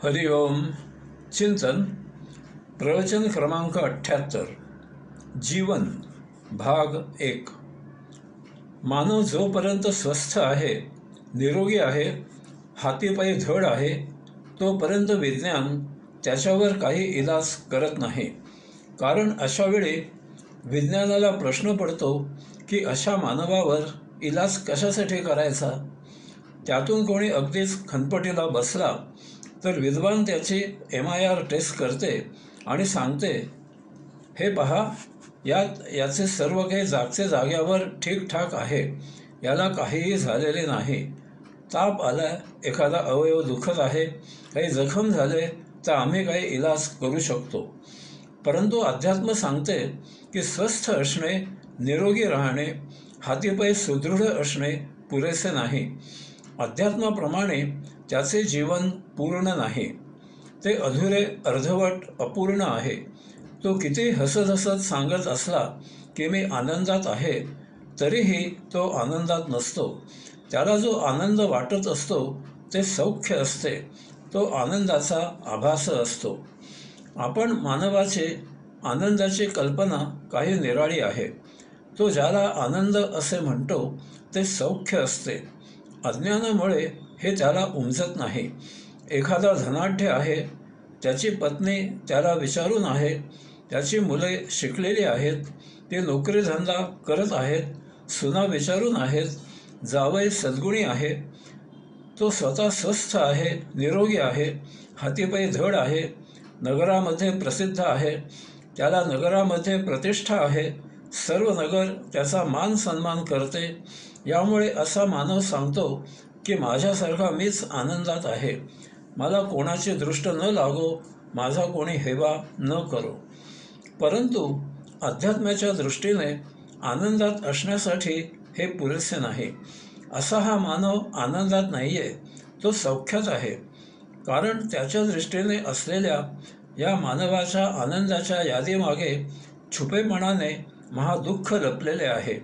हरि ओम. चिंतन प्रवचन क्रमांक 78. जीवन भाग 1. मानव जोपर्यंत स्वस्थ आहे, निरोगी आहे, हातीपायी धड आहे, तोपर्यंत विज्ञान त्याच्यावर काही इलाज करत नाही. कारण अशा वेळी विज्ञानाला प्रश्न पडतो की अशा मानवावर इलाज कशासाठी करायचा. त्यातून कोणी अगदीच खनपटीला बसला तर विद्वान त्याची MIR टेस्ट करते आणि सांगते, हे पहा, याचे सर्व काही जागचे जाग्यावर ठीकठाक आहे, याला काहीही झालेले नाही. ताप आला, एखादा अवयव दुखत आहे, काही जखम झाले तर आम्ही काही इलाज करू शकतो. परंतु अध्यात्म सांगते की स्वस्थ असणे, निरोगी राहणे, हातीपायी सुदृढ असणे पुरेसे नाही. अध्यात्माप्रमाणे त्याचे जीवन पूर्ण नाही, ते अधुरे, अर्धवट, अपूर्ण आहे. तो किती हसत हसत सांगत असला की मी आनंदात आहे, तरीही तो आनंदात नसतो. त्याला जो आनंद वाटत असतो ते सौख्य असते, तो आनंदाचा आभास असतो. आपण मानवाचे आनंदाची कल्पना काही निराळी आहे. तो ज्याला आनंद असे म्हणतो ते सौख्य असते. अज्ञानामुळे हे त्याला उमजत नाही. एखादा धनाढ्य आहे, त्याची पत्नी त्याला विचारून आहे, त्याची मुले शिकलेली आहेत, ते नोकरीधंदा करत आहेत, सुना विचारून आहेत, जावई सद्गुणी आहे, तो स्वतः स्वस्थ आहे, निरोगी आहे, हातीपायी धड आहे, नगरामध्ये प्रसिद्ध आहे, त्याला नगरामध्ये प्रतिष्ठा आहे, सर्व नगर त्याचा मान सन्मान करते. यामुळे असा मानव सांगतो की माझ्यासारखा मीच आनंदात आहे, मला कोणाची दृष्ट न लागो, माझा कोणी हेवा न करो. परंतु अध्यात्माच्या दृष्टीने आनंदात असण्यासाठी हे पुरेसे नाही. असा हा मानव आनंदात नाही आहे, तो सौख्यात आहे. कारण त्याच्या दृष्टीने असलेल्या या मानवाच्या आनंदाच्या यादीमागे छुपेपणाने महादुःख लपलेले आहे.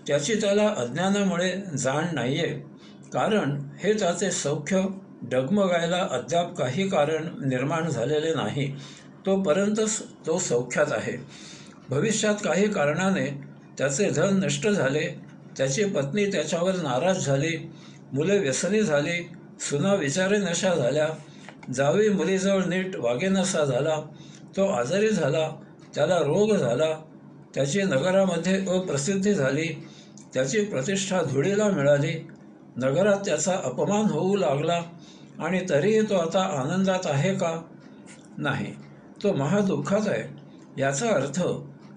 त्याची त्याला अज्ञानामुळे जाण नाही आहे. कारण हे त्याचे सौख्य डगमगायला अद्याप काही कारण निर्माण झालेले नाही, तोपर्यंतच तो सौख्यात आहे. भविष्यात काही कारणाने त्याचे धन नष्ट झाले, त्याची पत्नी त्याच्यावर नाराज झाली, मुले व्यसनी झाली, सुना विचारेनशा झाल्या, जावई मुलीजवळ नीट वागेनासा झाला, तो आजारी झाला, त्याला रोग झाला, त्याची नगरामध्ये अप्रसिद्धी झाली, त्याची प्रतिष्ठा धुळीला मिळाली, नगरात त्याचा अपमान होऊ लागला, आणि तरीही तो आता आनंदात आहे का? नाही, तो महादुःखात आहे. याचा अर्थ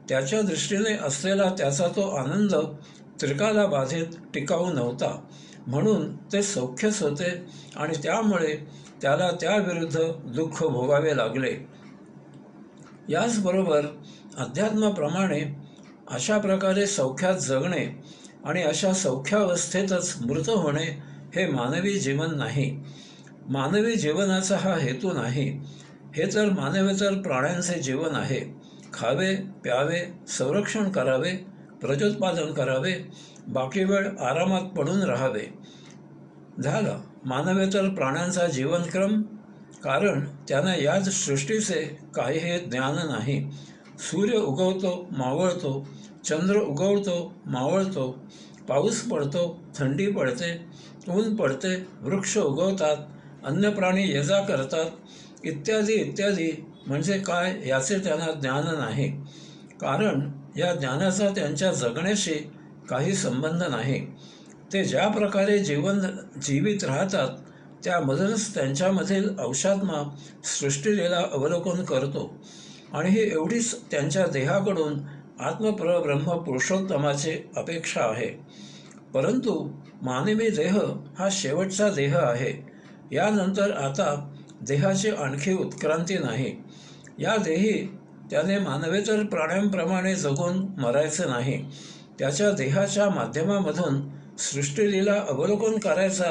त्याच्या दृष्टीने असलेला त्याचा तो आनंद त्रिकाला बाधित, टिकाऊ नव्हता, म्हणून ते सौख्यच होते आणि त्यामुळे त्याला त्याविरुद्ध दुःख भोगावे लागले. याचबरोबर अध्यात्माप्रमाणे अशा प्रकारे सौख्यात जगणे आणि अशा सौख्यावस्थेतच मृत होणे हे मानवी जीवन नाही. मानवी जीवनाचा हा हेतू नाही. हे तर मानवेतर प्राण्यांचे जीवन आहे. खावे, प्यावे, संरक्षण करावे, प्रजोत्पादन करावे, बाकी वेळ आरामात पडून राहावे, झाला मानवेतर प्राण्यांचा जीवनक्रम. कारण त्यांना याच सृष्टीचे काहीही ज्ञान नाही. सूर्य उगवतो, मावळतो, चंद्र उगवतो, मावळतो, पाऊस पडतो, थंडी पडते, ऊन पडते, वृक्ष उगवतात, अन्य प्राणी ये-जा करतात, इत्यादी इत्यादी. म्हणजे काय याचे त्यांना ज्ञान नाही. कारण या ज्ञानाचा त्यांच्या जगण्याशी काही संबंध नाही. ते ज्या प्रकारे जीवित राहतात त्यामधूनच त्यांच्यामधील अंशात्मा सृष्टीलीला अवलोकन करतो, आणि ही एवढीच त्यांच्या देहाकडून आत्मपरब्रह्म पुरुषोत्तमाची अपेक्षा आहे. परंतु मानवी देह हा शेवटचा देह आहे. यानंतर आता देहाची आणखी उत्क्रांती नाही. या देही त्याने मानवेतर प्राण्यांप्रमाणे जगून मरायचे नाही. त्याच्या देहाच्या माध्यमामधून सृष्टीलीला अवलोकन करायचा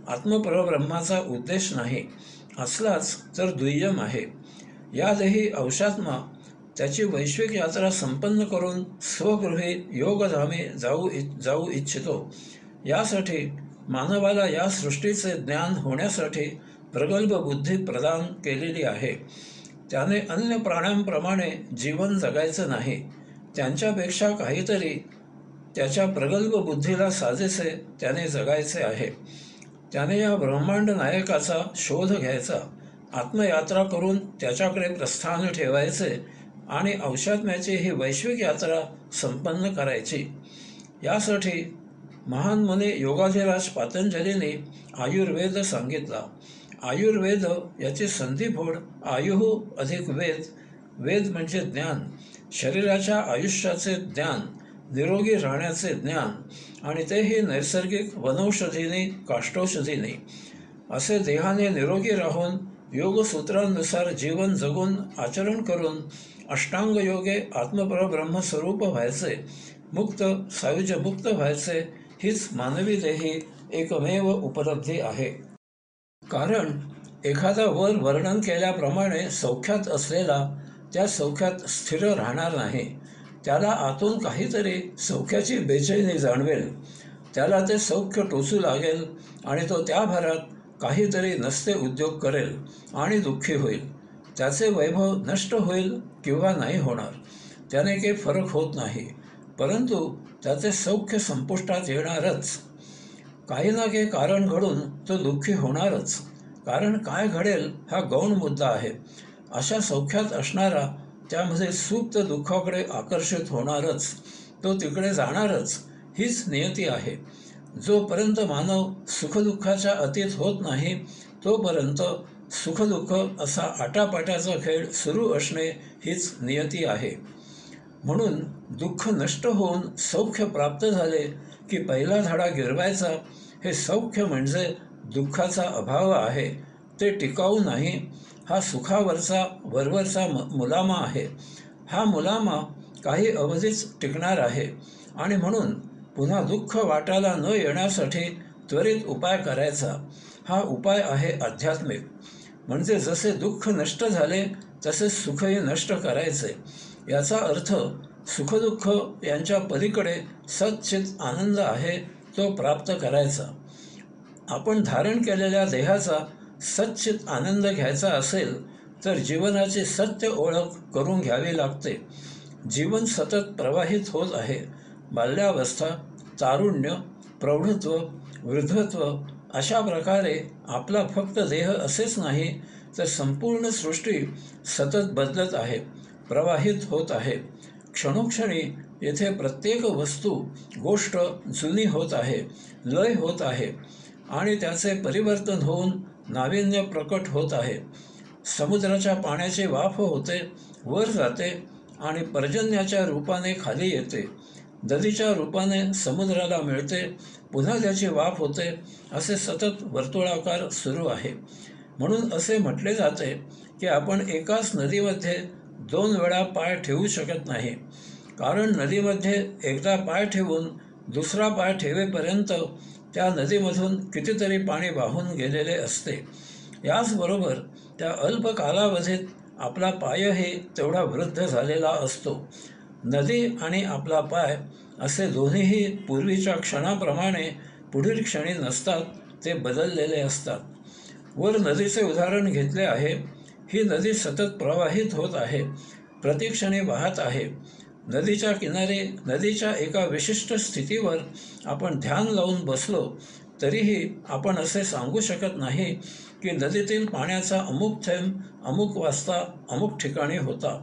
आत्मपरब्रह्माचा उद्देश नाही. असलाच तर दुय्यम आहे. या देही अंशात्मा त्याची वैश्विक यात्रा संपन्न करून स्वगृही योगधामी जाऊ इच्छितो. यासाठी मानवाला या सृष्टीचे ज्ञान होण्यासाठी प्रगल्भ बुद्धी प्रदान केलेली आहे. त्याने अन्य प्राण्यांप्रमाणे जीवन जगायचं नाही. त्यांच्यापेक्षा काहीतरी त्याच्या प्रगल्भ बुद्धीला साजेसे त्याने जगायचे आहे. त्याने या ब्रह्मांड नायकाचा शोध घ्यायचा, आत्मयात्रा करून त्याच्याकडे प्रस्थान ठेवायचे आणि अवशात्म्याची ही वैश्विक यात्रा संपन्न करायची. यासाठी महान मुनी योगाधिराज पातंजलींनी आयुर्वेद सांगितला. आयुर्वेद याची संधिफोड आयुः अधिक वेद. वेद म्हणजे ज्ञान, शरीराच्या आयुष्याचे ज्ञान, निरोगी राहण्याचे ज्ञान, आणि तेही नैसर्गिक वनौषधींनी, काष्टौषधींनी. असे देहाने निरोगी राहून योगसूत्रांनुसार जीवन जगून आचरण करून अष्टांग योगे आत्मपरब्रह्मस्वरूप व्हायचे, मुक्त सायुज्य मुक्त व्हायचे. हीच मानवी देही एकमेव उपलब्धी आहे. कारण एखादा वर वर्णन केल्याप्रमाणे सौख्यात असलेला त्या सौख्यात स्थिर राहणार नाही. त्याला आतून काहीतरी सौख्याची बेचैनी जाणवेल. त्याला ते सौख्य टोचू लागेल आणि तो त्या भरात काहीतरी नसते उद्योग करेल आणि दुःखी होईल. त्याचे वैभव नष्ट होईल किंवा नाही होणार, त्याने काही फरक होत नाही, परंतु त्याचे सौख्य संपुष्टात येणारच. काही ना काही कारण घडून तो दुःखी होणारच. कारण काय घडेल हा गौण मुद्दा आहे. अशा सौख्यात असणारा त्यामध्ये सुप्त दुःखाकडे आकर्षित होणारच, तो तिकडे जाणारच. हीच नियती आहे. जोपर्यंत मानव सुखदुःखाच्या अतीत होत नाही तोपर्यंत सुखदुःख असा आटापाटाचा खेळ सुरू असणे हीच नियती आहे. म्हणून दुःख नष्ट होऊन सौख्य प्राप्त झाले की पहिला धडा गिरवायचा. हे सौख्य म्हणजे दुःखाचा अभाव आहे, ते टिकाऊ नाही. हा सुखावरचा वरवरचा मुलामा आहे. हा मुलामा काही अवधीच टिकणार आहे आणि म्हणून पुन्हा दुःख वाटायला न येण्यासाठी त्वरित उपाय करायचा. हा उपाय आहे आध्यात्मिक. म्हणजे जसे दुःख नष्ट झाले तसे सुखही नष्ट करायचे. याचा अर्थ सुखदुःख यांच्या पलीकडे सच्चित आनंद आहे, तो प्राप्त करायचा. आपण धारण केलेल्या देहाचा सच्चित आनंद घ्यायचा असेल तर जीवनाची सत्य ओळख करून घ्यावी लागते. जीवन सतत प्रवाहित होत आहे. बाल्यावस्था, तारुण्य, प्रौढत्व, वृद्धत्व अशा प्रकारे आपला फक्त देह असेच नाही तर संपूर्ण सृष्टी सतत बदलत आहे, प्रवाहित होत आहे. क्षणोक्षणी येथे प्रत्येक वस्तू, गोष्ट जुनी होत आहे, लय होत आहे आणि त्याचे परिवर्तन होऊन नाविन्य प्रकट होत आहे. समुद्राच्या पाण्याची वाफ होते, वर जाते आणि पर्जन्याच्या रूपाने खाली येते. नदीच्या रूपाने समुद्राला मिळते, पुन्हा त्याची वाफ होते. असे सतत वर्तुळाकार सुरू आहे. म्हणून असे म्हटले जाते की आपण एकाच नदीमध्ये 2 वेळा पाय ठेवू शकत नाही. कारण नदीमध्ये एकदा पाय ठेवून दुसरा पाय ठेवेपर्यंत त्या नदीमधून कितीतरी पाणी वाहून गेलेले असते. याचबरोबर त्या अल्प कालावधीत आपला पायही तेवढा वृद्ध झालेला असतो. नदी आणि आपला पाय असे दोन्हीही पूर्वीच्या क्षणाप्रमाणे पुढील क्षणी नसतात, ते बदललेले असतात. वर नदीचे उदाहरण घेतले आहे. ही नदी सतत प्रवाहित होत आहे, प्रतिक्षणी वाहत आहे. नदीच्या किनारी नदीच्या एका विशिष्ट स्थितीवर आपण ध्यान लावून बसलो तरीही आपण असे सांगू शकत नाही की नदीतील पाण्याचा अमुक थेंब अमुक वाजता अमुक ठिकाणी होता.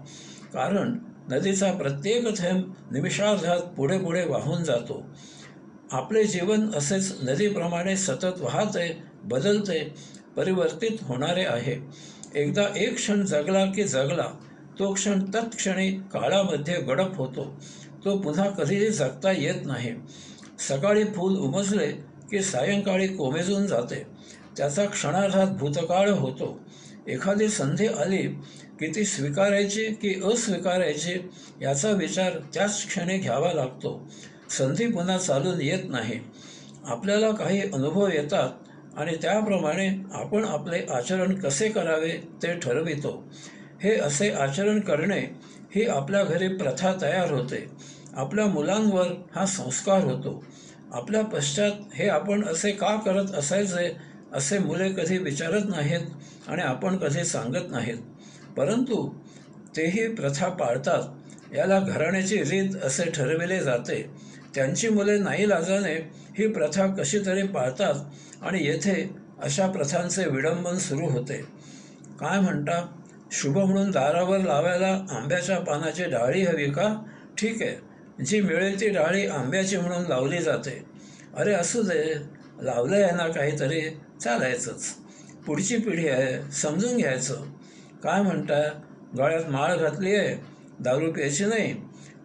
कारण नदीचा प्रत्येक थेंब निमिषार्धात पुढे पुढे वाहून जातो. आपले जीवन असेच नदीप्रमाणे सतत वाहते, बदलते, परिवर्तित होणारे आहे. एकदा एक क्षण जगला की जगला, तो क्षण तत्क्षणी काळामध्ये गडप होतो. तो पुन्हा कधीही जगता येत नाही. सकाळी फूल उमजले की सायंकाळी कोमेजून जाते. त्याचा क्षणार्धात भूतकाळ होतो. एखादी संधी आली की ती स्वीकारायची की अस्वीकारायची याचा विचार त्याच क्षणी घ्यावा लागतो. संधी पुन्हा चालून येत नाही. आपल्याला काही अनुभव येतात आणि त्याप्रमाणे आपण आपले आचरण कसे करावे ते ठरवितो. हे असे आचरण करणे ही आपल्या घरी प्रथा तयार होते. आपल्या मुलांवर हा संस्कार होतो. आपल्या पश्चात हे आपण असे का करत असायचे असे मुले कधी विचारत नाहीत आणि आपण कधी सांगत नाहीत, परंतु तेही प्रथा पाळतात. याला घराण्याची रीत असे ठरविले जाते. त्यांची मुले नाईलाजाने ही प्रथा कशी तरी पाळतात आणि येथे अशा प्रथांचे विडंबन सुरू होते. काय म्हणता, शुभ म्हणून दारावर लावायला आंब्याच्या पानाची डाळी हवी का? ठीक आहे, जी मिळेल ती डाळी आंब्याची म्हणून लावली जाते. अरे असू दे, लावलं आहे ना काहीतरी, चालायचंच. पुढची पिढी आहे, समजून घ्यायचं. काय म्हणता, गळ्यात माळ घातली आहे, दारू प्यायची नाही,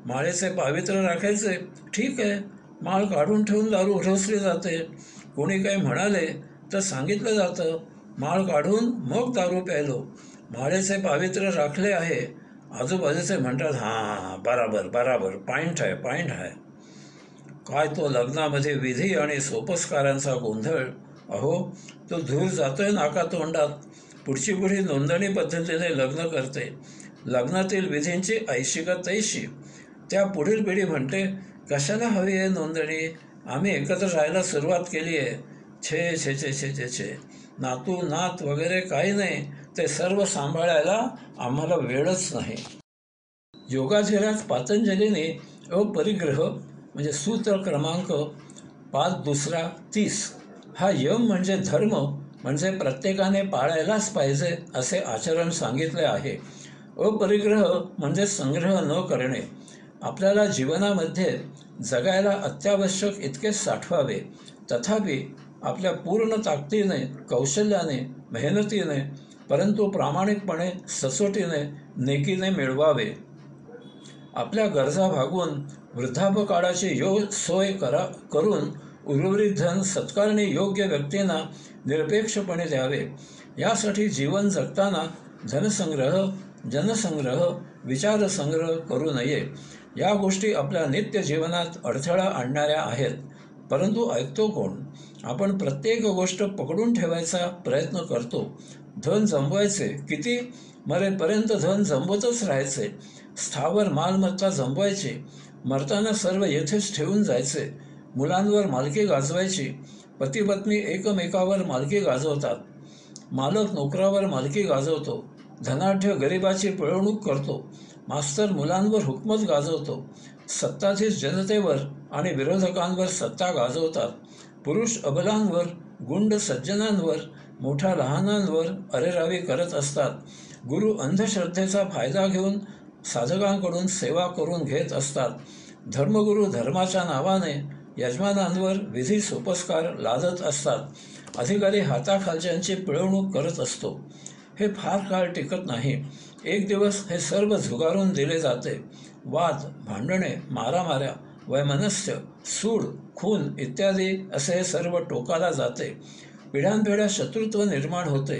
माळेचे पावित्र्य राखायचे. ठीक आहे, माळ काढून ठेवून दारू ढोसली जाते. कोणी काही म्हणाले तर सांगितलं जातं, माळ काढून मग दारू प्यायलो, माळेचे पावित्र्य राखले आहे. आजूबाजूचे म्हणतात, हां बराबर बराबर, पॉईंट आहे. काय तो लग्नामध्ये विधी आणि सोपस्कारांचा गोंधळ. अहो, तो धूर जातोय नाकातोंडात. पुढची पिढी नोंदणी पद्धतीने लग्न करते. लग्नातील विधींची ऐशी का तैशी. त्या पुढील पिढी म्हणते, कशाला हवी आहे नोंदणी, आम्ही एकत्र राहायला सुरुवात केली आहे. छे छे छे छे छे छे, नातू नात वगैरे काही नाही, ते सर्व सांभाळायला आम्हाला वेळच नाही. योगाधिराज पातंजलीने अपरिग्रह म्हणजे सूत्र क्रमांक 5.2.30 हा यम म्हणजे धर्म म्हणजे प्रत्येकाने पाळायलाच पाहिजे असे आचरण सांगितले आहे. अपरिग्रह म्हणजे संग्रह न करणे. आपल्याला जीवनामध्ये जगायला अत्यावश्यक इतकेच साठवावे, तथापि आपल्या पूर्ण ताकदीने, कौशल्याने, मेहनतीने, परंतु प्रामाणिकपणे, सचोटीने, नेकीने मिळवावे. आपल्या गरजा भागवून वृद्धापकाळाची सोय करून उर्वरित धन सत्कारणी योग्य व्यक्तींना निरपेक्षपणे द्यावे. यासाठी जीवन जगताना धनसंग्रह, जनसंग्रह, विचारसंग्रह करू नये. या गोष्टी आपल्या नित्य जीवनात अडथळा आणणाऱ्या आहेत, परंतु ऐकतो कोण? आपण प्रत्येक गोष्ट पकडून ठेवायचा प्रयत्न करतो. धन जमवायचे, किती मरेपर्यंत धन जमवतच राहायचे. स्थावर मालमत्ता जमवायची, मरताना सर्व येथेच ठेवून जायचे. मुलांवर मालकी गाजवायची. पतिपत्नी एकमेकावर मालकी गाजवतात. मालक नोकरावर मालकी गाजवतो. धनाढ्य गरिबाची पिळवणूक करतो. मास्तर मुलांवर हुकमत गाजवतो. सत्ताधीश जनतेवर आणि विरोधकांवर सत्ता गाजवतात. पुरुष अबलांवर, गुंड सज्जनांवर, मोठ्या लहानांवर अरेरावी करत असतात. गुरु अंधश्रद्धेचा फायदा घेऊन साधकांकडून सेवा करून घेत असतात. धर्मगुरू धर्माच्या नावाने यजमानांवर विधी सोपस्कार लादत असतात. अधिकारी हाताखालच्यांची पिळवणूक करत असतो. हे फार काळ टिकत नाही. एक दिवस हे सर्व झुगारून दिले जाते. वाद, भांडणे, मारामाऱ्या, वैमनस्य, सूड, खून इत्यादी असे हे सर्व टोकाला जाते. पिढ्यानपिढ्या शत्रुत्व निर्माण होते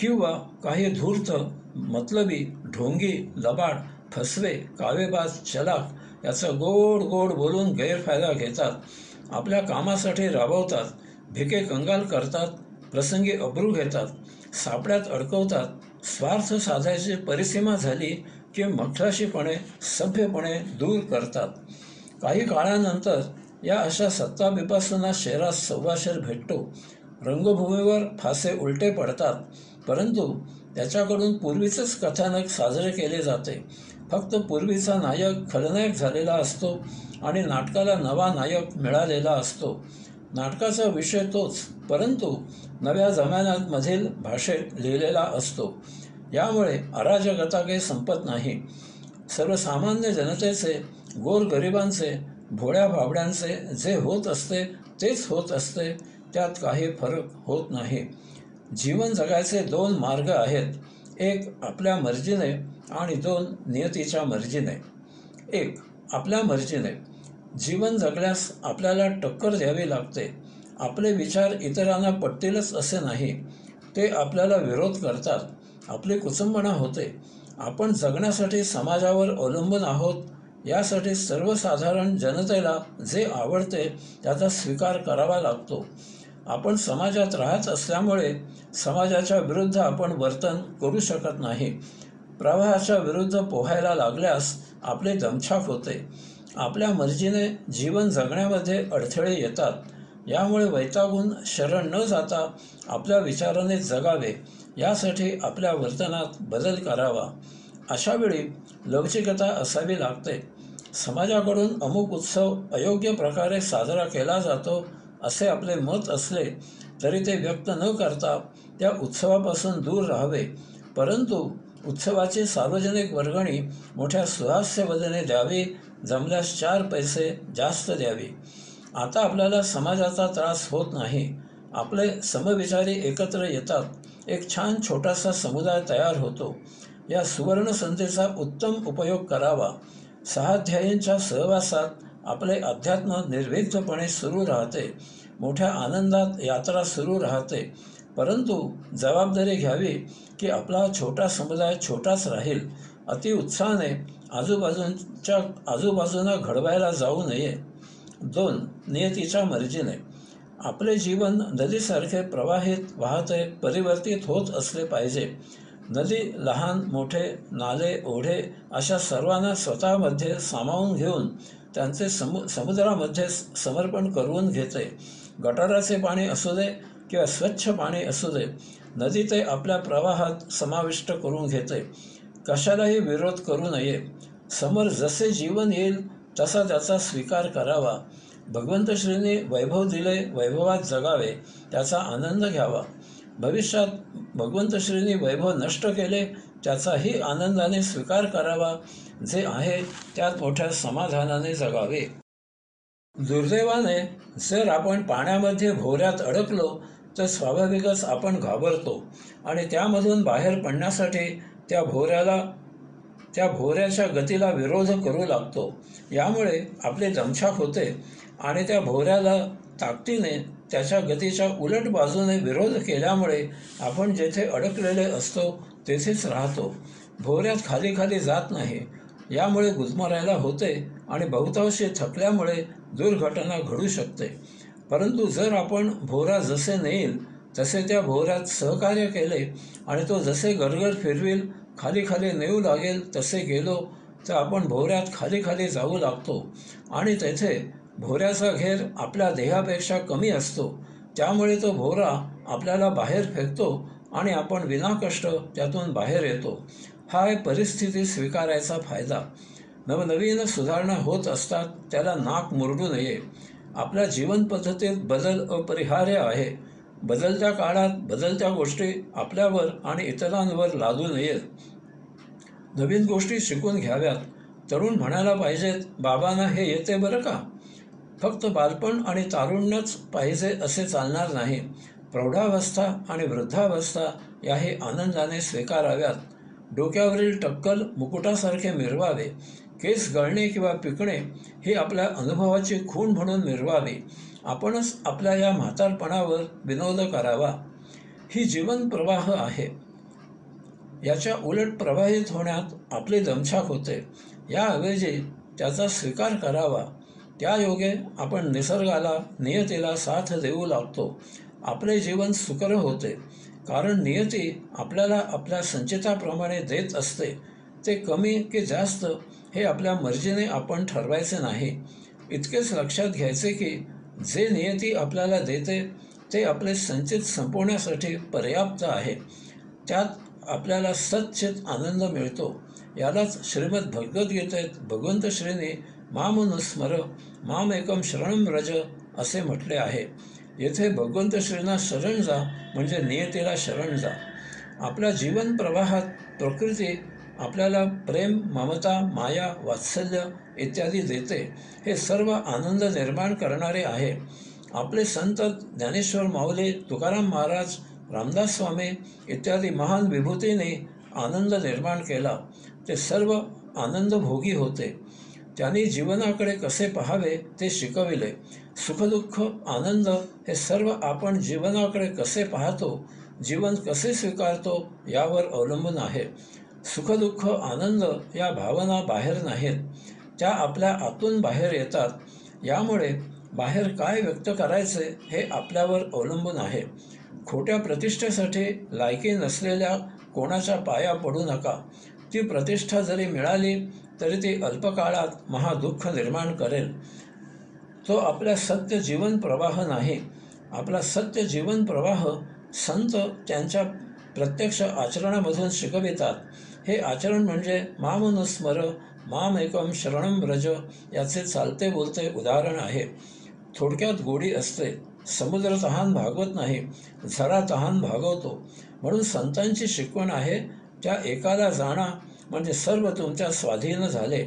किंवा काही धूर्त, मतलबी, ढोंगी, लबाड, फसवे, कावेबाज, चलाक याचा गोड गोड बोलून गैरफायदा घेतात. आपल्या कामासाठी राबवतात. भिके कंगाल करतात. प्रसंगी अब्रू घेतात. सापड्यात अडकवतात. स्वार्थ साधायची परिसीमा झाली की मखराशीपणे, सभ्यपणे दूर करतात. काही काळानंतर या अशा सत्तापिपासूंना शहरात सव्वाशेर भेटतो. रंगभूमीवर फासे उलटे पडतात, परंतु त्याच्याकडून पूर्वीचेच कथानक साजरे केले जाते. फक्त पूर्वीचा नायक खलनायक झालेला असतो आणि नाटकाला नवा नायक मिळालेला असतो. नाटकाचा विषय तोच, परंतु नव्या जमान्यामधील भाषेत लिहिलेला असतो. यामुळे अराजकता काही संपत नाही. सर्वसामान्य जनतेचे, गोरगरिबांचे, भोळ्या भाबड्यांचे जे होत असते तेच होत असते. त्यात काही फरक होत नाही. जीवन जगायचे 2 मार्ग आहेत. एक आपल्या मर्जीने आणि 2 नियतीच्या मर्जीने. 1. आपल्या मर्जीने. जीवन जगल्यास आपल्याला टक्कर द्यावी लागते. आपले विचार इतरांना पटतीलच असे नाही. ते आपल्याला विरोध करतात. आपली कुचंबणा होते. आपण जगण्यासाठी समाजावर अवलंबून आहोत. यासाठी सर्वसाधारण जनतेला जे आवडते त्याचा स्वीकार करावा लागतो. आपण समाजात राहत असल्यामुळे समाजाच्या विरुद्ध आपण वर्तन करू शकत नाही. प्रवाहाच्या विरुद्ध पोहायला लागल्यास आपली दमछाक होते. आपल्या मर्जीने जीवन जगण्यामध्ये अडथळे येतात. यामुळे वैतागून शरण न जाता आपल्या विचाराने जगावे, यासाठी आपल्या वर्तनात बदल करावा. अशावेळी लवचिकता असावी लागते. समाजाकडून अमुक उत्सव अयोग्य प्रकारे साजरा केला जातो असे आपले मत असले तरी ते व्यक्त न करता त्या उत्सवापासून दूर राहावे. परंतु उत्सवाची सार्वजनिक वर्गणी मोठ्या सुहास्यवदने द्यावी, जमल्यास 4 पैसे जास्त द्यावी. आता आपल्याला समाजाचा त्रास होत नाही. आपले समविचारी एकत्र येतात. एक छान छोटासा समुदाय तयार होतो. या सुवर्ण संधीचा उत्तम उपयोग करावा. 6 अध्यायींच्या सहवासात आपले अध्यात्म निर्विघ्नपणे सुरू राहते. मोठ्या आनंदात यात्रा सुरू राहते. परंतु जबाबदारी घ्यावी की आपला छोटा समुदाय छोटाच राहील. अतिउत्साहाने आजूबाजूंना घडवायला जाऊ नये. 2. नियतीच्या मर्जीने. आपले जीवन नदीसारखे प्रवाहित, वाहते, परिवर्तित होत असले पाहिजे. नदी लहान मोठे, नाले, ओढे अशा सर्वांना स्वतःमध्ये सामावून घेऊन त्यांचे समुद्रामध्ये समर्पण करून घेते. गटाराचे पाणी असू दे किंवा स्वच्छ पाणी असू दे, नदी ते आपल्या प्रवाहात समाविष्ट करून घेते. कशालाही विरोध करू नये. समोर जसे जीवन येईल तसा त्याचा स्वीकार करावा. भगवंतश्रींनी वैभव दिले, वैभवात जगावे, त्याचा आनंद घ्यावा. भविष्यात भगवंतश्रींनी वैभव नष्ट केले, त्याचाही आनंदाने स्वीकार करावा. जे आहे त्यात मोठ्या समाधानाने जगावे. दुर्दैवाने जर आपण पाण्यामध्ये भोवऱ्यात अडकलो तर स्वाभाविकच आपण घाबरतो आणि त्यामधून बाहेर पडण्यासाठी त्या भोवऱ्याच्या गतीला विरोध करू लागतो. यामुळे आपली दमछाक होते आणि त्या भोवऱ्याला ताकदीने त्याच्या गतीच्या उलट बाजूने विरोध केल्यामुळे आपण जेथे अडकलेले असतो तेथेच राहतो. भोवऱ्यात खाली खाली जात नाही. यामुळे गुदमरायला होते आणि बहुतांशी थकल्यामुळे दुर्घटना घडू शकते. परंतु जर आपण भोवरा जसे नेईल तसे त्या भोवऱ्यात सहकार्य केले आणि तो जसे गरगर फिरविल, खाली खाली नेऊ लागेल तसे गेलो तर आपण भोवऱ्यात खाली खाली जाऊ लागतो आणि तेथे भोवऱ्याचा घेर आपल्या देहापेक्षा कमी असतो. त्यामुळे तो भोवरा आपल्याला बाहेर फेकतो आणि आपण विनाकष्ट त्यातून बाहेर येतो. हा आहे परिस्थिती स्वीकारायचा फायदा. नवनवीन सुधारणा होत असतात, त्याला नाक मुरडू नये. आपल्या जीवन पद्धतीत बदल अपरिहार्य आहे. बदलत्या काळात बदलत्या गोष्टी आपल्यावर आणि इतरांवर लादू नयेत. नवीन गोष्टी शिकून घ्याव्यात. तरुण म्हणायला पाहिजेत, बाबांना हे येते बरं का. फक्त बालपण आणि तारुण्यच पाहिजे असे चालणार नाही. प्रौढावस्था आणि वृद्धावस्था याही आनंदाने स्वीकाराव्यात. डोक्यावरील टक्कल मुकुटासारखे मिरवावे. केस गळणे किंवा पिकणे ही आपल्या अनुभवाची खूण म्हणून मिरवावी. आपणच आपल्या या म्हातारपणावर विनोद करावा. ही जीवन प्रवाह आहे. याच्या उलट प्रवाहित होण्यात आपली दमछाक होते. याऐवजी त्याचा स्वीकार करावा. त्यायोगे आपण निसर्गाला, नियतीला साथ देऊ लागतो. आपले जीवन सुकर होते. कारण नियती आपल्याला आपल्या संचिताप्रमाणे देत असते. ते कमी की जास्त हे आपल्या मर्जीने आपण ठरवायचे नाही. इतकेच लक्षात घ्यायचे की जे नियती आपल्याला देते ते आपले संचित संपवण्यासाठी पर्याप्त आहे. त्यात आपल्याला सच्चित आनंद मिळतो. यालाच श्रीमद भगवद्गीतेत भगवंतश्रींनी मामनुस्मर मामेकम शरणं व्रज असे म्हटले आहे. येथे भगवंतश्रींना शरण जा म्हणजे नियतीला शरण जा. आपल्या जीवन प्रवाहात प्रकृती आपल्याला प्रेम, ममता, माया, वात्सल्य इत्यादी देते. हे सर्व आनंद निर्माण करणारे आहे. आपले संत ज्ञानेश्वर माऊली, तुकाराम महाराज, रामदास स्वामी इत्यादी महान विभूतींनी आनंद निर्माण केला. ते सर्व आनंदभोगी होते. त्यांनी जीवनाकडे कसे पाहावे ते शिकविले. सुखदुःख, आनंद हे सर्व आपण जीवनाकडे कसे पाहतो, जीवन कसे स्वीकारतो यावर अवलंबून आहे. सुखदुःख, आनंद या भावना बाहेर नाहीत, त्या आपल्या आतून बाहेर येतात. यामुळे बाहेर काय व्यक्त करायचे हे आपल्यावर अवलंबून आहे. खोट्या प्रतिष्ठेसाठी लायकी नसलेल्या कोणाच्या पाया पडू नका. ती प्रतिष्ठा जरी मिळाली तरी ती अल्पकाळात महादुःख निर्माण करेल. तो आपला सत्य जीवन प्रवाह नाही. आपला सत्य जीवन प्रवाह संत त्यांच्या प्रत्यक्ष आचरणामधून शिकवितात. हे आचरण म्हणजे मामनुस्मर मामेकम शरणम व्रज याचे चालते बोलते उदाहरण आहे. थोडक्यात गोडी असते. समुद्र तहान भागवत नाही, झरा तहान भागवतो. म्हणून संतांची शिकवण आहे, त्या एकाला जाणा म्हणजे सर्व तुमच्या स्वाधीन झाले.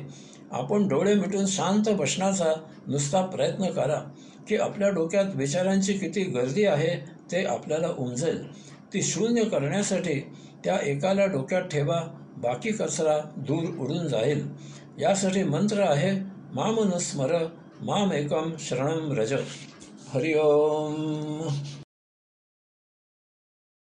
आपण डोळे मिटून शांत बसण्याचा नुसता प्रयत्न करा की आपल्या डोक्यात विचारांची किती गर्दी आहे ते आपल्याला उमजेल. ती शून्य करण्यासाठी त्या एकाला डोक्यात ठेवा, बाकी कचरा दूर उडून जाईल. यासाठी मंत्र आहे मामनुस्मर मामेकम शरणम व्रज. हरिओम.